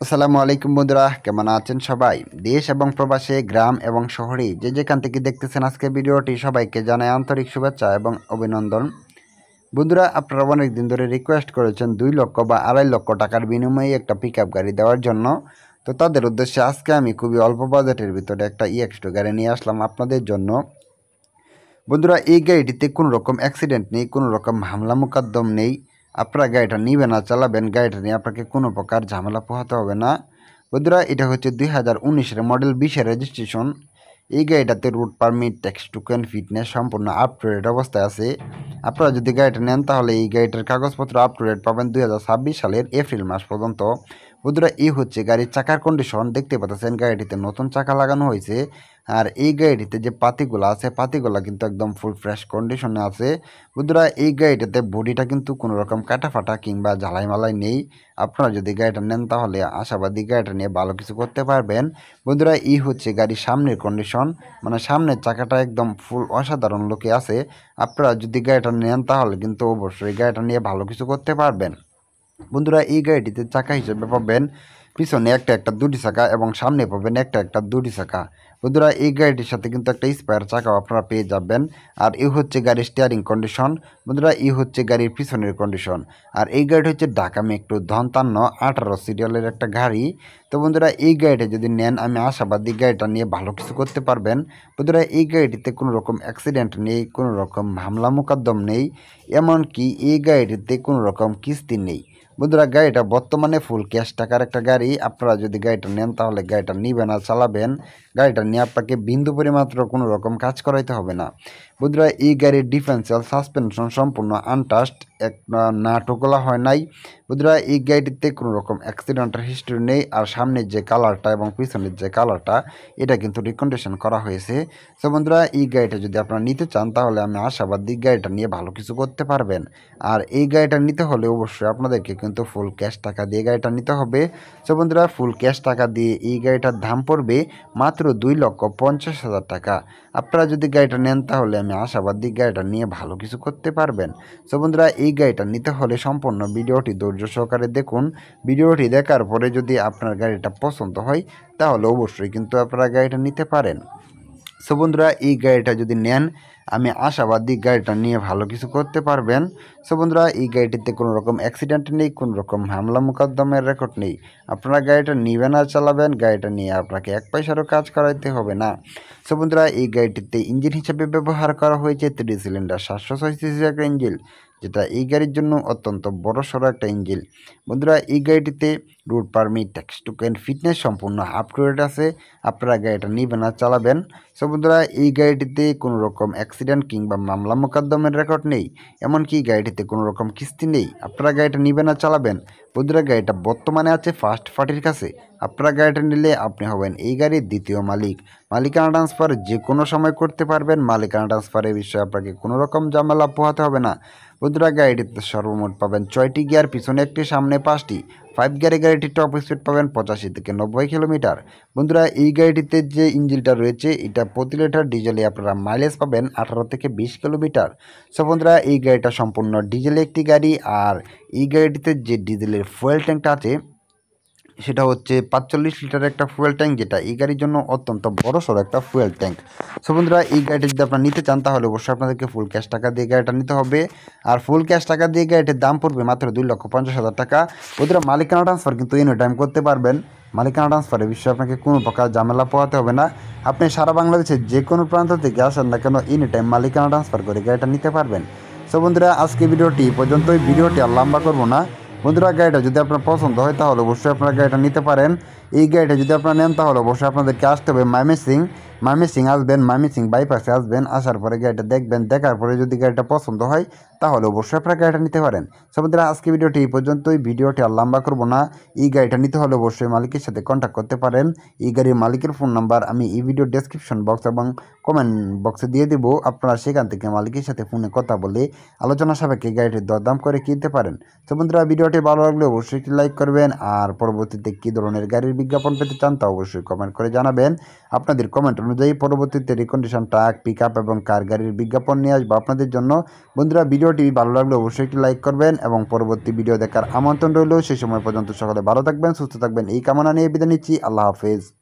আসসালামু আলাইকুম বন্ধুরা, কেমন আছেন সবাই? দেশ এবং প্রবাসে, গ্রাম এবং শহরে যে যেখান থেকে দেখতেছেন আজকে ভিডিওটি, সবাইকে জানাই আন্তরিক শুভেচ্ছা এবং অভিনন্দন। বন্ধুরা, আপনারা অনেক দিন ধরে রিকোয়েস্ট করেছেন 2 লক্ষ বা 2.5 লক্ষ টাকার বিনিময়ে একটা পিক আপ গাড়ি দেওয়ার জন্য। তো তাদের উদ্দেশ্যে আজকে আমি খুবই অল্প বাজেটের ভিতরে একটা EX2 গাড়ি নিয়ে আসলাম আপনাদের জন্য। বন্ধুরা, এই গাড়িটিতে কোনো রকম অ্যাক্সিডেন্ট নেই, কোনো রকম হামলা মোকদ্দম নেই। আপনারা গাড়িটা নিবেন আর চালাবেন, গাড়িটা নিয়ে আপনাকে কোনো প্রকার ঝামেলা পোহাতে হবে না। বন্ধুরা, এটা হচ্ছে 2019-এর মডেল, 20-এর রেজিস্ট্রেশন। এই গাড়িটাতে route permit, tax token, fitness সম্পূর্ণ আপ টু ডেট অবস্থায় আছে। আপনারা যদি গাড়িটা নেন তাহলে এই গাড়িটার কাগজপত্র আপ টু ডেট পাবেন 2026 সালের এপ্রিল মাস পর্যন্ত। বন্ধুরা, এই হচ্ছে গাড়ির চাকার কন্ডিশন। দেখতে পাচ্ছেন গাড়িটিতে নতুন চাকা লাগানো হয়েছে। আর এই গাড়িটিতে যে পাতিগুলো আছে, পাতিগুলো কিন্তু একদম ফুল ফ্রেশ কন্ডিশনে আছে। বন্ধুরা, এই গাড়িটাতে বডিটা কিন্তু কোনো রকম কাটাফাটা কিংবা ঝালাই মালাই নেই। আপনারা যদি গাড়িটা নেন তাহলে আশাবাদী গাড়িটা নিয়ে ভালো কিছু করতে পারবেন। বন্ধুরা, এই হচ্ছে গাড়ির সামনের কন্ডিশন, মানে সামনের চাকাটা একদম ফুল অসাধারণ লুকে আছে। আপনারা যদি গাড়িটা নেন তাহলে কিন্তু অবশ্যই গাড়িটা নিয়ে ভালো কিছু করতে পারবেন। বন্ধুরা, এই গাড়িটিতে চাকা হিসেবে পাবেন পিছনে একটা একটা দুটি চাকা এবং সামনে পাবেন একটা একটা দুটি চাকা। বন্ধুরা, এই গাড়িটির সাথে কিন্তু একটা স্পেয়ার চাকাও আপনারা পেয়ে যাবেন। আর এই হচ্ছে গাড়ির স্টিয়ারিং কন্ডিশন। বন্ধুরা, এই হচ্ছে গাড়ির পিছনের কন্ডিশন। আর এই গাড়িটি হচ্ছে ঢাকা মেট্রো 55 সিরিয়ালের একটা গাড়ি। তো বন্ধুরা, এই গাড়িটা যদি নেন আমি আশাবাদী গাড়িটা নিয়ে ভালো কিছু করতে পারবেন। বন্ধুরা, এই গাড়িটিতে কোনো রকম অ্যাক্সিডেন্ট নেই, কোনো রকম হামলা মোকদ্দম নেই, এমনকি এই গাড়িটিতে কোনো রকম কিস্তি নেই। বন্ধুরা, গাড়িটা বর্তমানে ফুল ক্যাশ টাকার একটা গাড়ি। আপনারা যদি গাড়িটা নেন তাহলে গাড়িটা নিবেন আর চালাবেন। গাড়িটা নিয়ে আপনাকে বিন্দু পরিমাত্র কোনো রকম কাজ করাইতে হবে না। বন্ধুরা, এই গাড়ির ডিফেন্সিয়াল সাসপেনশন সম্পূর্ণ আনটাস্ট, এক নাটকলা হয় নাই। বন্ধুরা, এই গাড়িটিতে কোনো রকম অ্যাক্সিডেন্টের হিস্ট্রি নেই। আর সামনের যে কালারটা এবং পিছনের যে কালারটা, এটা কিন্তু রিকন্ডিশন করা হয়েছে। তো বন্ধুরা, এই গাড়িটা যদি আপনারা নিতে চান তাহলে আমি আশাবাদী গাড়িটা নিয়ে ভালো কিছু করতে পারবেন। আর এই গাড়িটা নিতে হলে অবশ্যই আপনাদেরকে কিন্তু ফুল ক্যাশ টাকা দিয়ে গাড়িটা নিতে হবে। তো বন্ধুরা, ফুল ক্যাশ টাকা দিয়ে এই গাড়িটার দাম পড়বে মাত্র 2,50,000 টাকা। আপনারা যদি গাড়িটা নেন তাহলে আমি আশাবাদী গাড়িটা নিয়ে ভালো কিছু করতে পারবেন। তো বন্ধুরা, এই গাড়িটা নিতে হলে সম্পূর্ণ ভিডিওটি ধৈর্য সহকারে দেখুন। ভিডিওটি দেখার পরে যদি আপনার গাড়িটা পছন্দ হয় তাহলে অবশ্যই কিন্তু আপনারা গাড়িটা নিতে পারেন। সো বন্ধুরা, এই গাড়িটা যদি নেন আমি আশাবাদী গাড়িটা নিয়ে ভালো কিছু করতে পারবেন। সো বন্ধুরা, এই গাড়িটিতে কোনো রকম অ্যাক্সিডেন্ট নেই, কোনো রকম হামলা মোকদ্দমের রেকর্ড নেই। আপনারা গাড়িটা নেবেন আর চালাবেন, গাড়িটা নিয়ে আপনাকে এক পয়সারও কাজ করাইতে হবে না। সো বন্ধুরা, এই গাড়িটিতে ইঞ্জিন হিসেবে ব্যবহার করা হয়েছে 3 সিলিন্ডার 706 একটা ইঞ্জিন, যেটা এই গাড়ির জন্য অত্যন্ত বড়সড় একটা ইঞ্জিন। বন্ধুরা, এই গাড়িটিতে route permit, tax token, fitness সম্পূর্ণ আপ টু ডেট আছে। আপনারা গাড়িটা নেবেন আর চালাবেন। সো বন্ধুরা, এই গাড়িটিতে কোনো রকম অ্যাক্সিডেন্ট কিংবা মামলা মোকদ্দমের রেকর্ড নেই, এমনকি গাড়িটিতে কোনো রকম কিস্তি নেই। আপনারা গাড়িটা নেবেন আর চালাবেন। বন্ধুরা, গাড়িটা বর্তমানে আছে ফার্স্ট পার্টির কাছে। আপনারা গাড়িটা নিলে আপনি হবেন এই গাড়ির দ্বিতীয় মালিক। মালিকানা ট্রান্সফার যে কোনো সময় করতে পারবেন। মালিকানা ট্রান্সফারের বিষয়ে আপনাকে কোনো রকম ঝামেলা পোহাতে হবে না। বন্ধুরা, গাড়িটিতে সর্বমোট পাবেন 6টি গিয়ার, পিছনে একটি, সামনে 5টি। 5 গিয়ারের গাড়িটির টপ স্পিড পাবেন 85 থেকে 90 কিলোমিটার। বন্ধুরা, এই গাড়িটিতে যে ইঞ্জিনটা রয়েছে এটা প্রতি লিটার ডিজেলে আপনারা মাইলেজ পাবেন 18 থেকে 20 কিলোমিটার। সো বন্ধুরা, এই গাড়িটা সম্পূর্ণ ডিজেলে একটি গাড়ি। আর এই গাড়িটিতে যে ডিজেলের ফুয়েল ট্যাঙ্কটা আছে সেটা হচ্ছে 45 লিটারের একটা ফুয়েল ট্যাঙ্ক, যেটা এই গাড়ির জন্য অত্যন্ত বড়সড় একটা ফুয়েল ট্যাঙ্ক। সো বন্ধুরা, এই গাড়িটা যদি আপনারা নিতে চান তাহলে অবশ্যই আপনাদেরকে ফুল ক্যাশ টাকা দিয়ে গাড়িটা নিতে হবে। আর ফুল ক্যাশ টাকা দিয়ে গাড়িটির দাম পড়বে মাত্র 2,50,000 টাকা। বন্ধুরা, মালিকানা ট্রান্সফার কিন্তু এনি টাইম করতে পারবেন। মালিকানা ট্রান্সফারের বিষয়ে আপনাকে কোনো প্রকার ঝামেলা পোহাতে হবে না। আপনি সারা বাংলাদেশের যে কোনো প্রান্ত থেকে আসেন না কেন এনি টাইম মালিকানা ট্রান্সফার করে গাড়িটা নিতে পারবেন। সো বন্ধুরা, আজকে ভিডিওটি পর্যন্তই। ভিডিওটি আর লম্বা করবো না। বন্ধুরা, গাড়িটা যদি আপনার পছন্দ হয় তাহলে অবশ্যই আপনারা গাড়িটা নিতে পারেন। এই গাড়িটা যদি আপনারা নেন তাহলে অবশ্যই আপনাদেরকে আসতে হবে ময়মনসিংহ আসবেন, ময়মনসিংহ বাইপাসে আসবেন। আসার পরে গাড়িটা দেখবেন, দেখার পরে যদি গাড়িটা পছন্দ হয় তাহলে অবশ্যই আপনারা গাড়িটা নিতে পারেন। সো বন্ধুরা, আজকে ভিডিওটি এই পর্যন্তই। ভিডিওটি আর লম্বা করবো না। এই গাড়িটা নিতে হলে অবশ্যই মালিকের সাথে কন্ট্যাক্ট করতে পারেন। এই গাড়ির মালিকের ফোন নাম্বার আমি এই ভিডিও ডেসক্রিপশন বক্স এবং কমেন্ট বক্সে দিয়ে দেবো। আপনারা সেখান থেকে মালিকের সাথে ফোনে কথা বলে আলোচনা সাপেক্ষে গাড়িটির দরদাম করে কিনতে পারেন। তো বন্ধুরা, ভিডিওটি ভালো লাগলে অবশ্যই একটি লাইক করবেন। আর পরবর্তীতে কী ধরনের গাড়ির বিজ্ঞাপন পেতে চান তা অবশ্যই কমেন্ট করে জানাবেন। আপনাদের কমেন্ট অনুযায়ী পরবর্তীতে রিকন্ডিশন ট্রাক, পিকআপ এবং কার গাড়ির বিজ্ঞাপন নিয়ে আসবো আপনাদের জন্য। বন্ধুরা, ভিডিওটি ভালো লাগলে অবশ্যই একটি লাইক করবেন এবং পরবর্তী ভিডিও দেখার আমন্ত্রণ রইল। সেই সময় পর্যন্ত সকলে ভালো থাকবেন, সুস্থ থাকবেন এই কামনা নিয়ে বিদায় নিচ্ছি। আল্লাহ হাফেজ।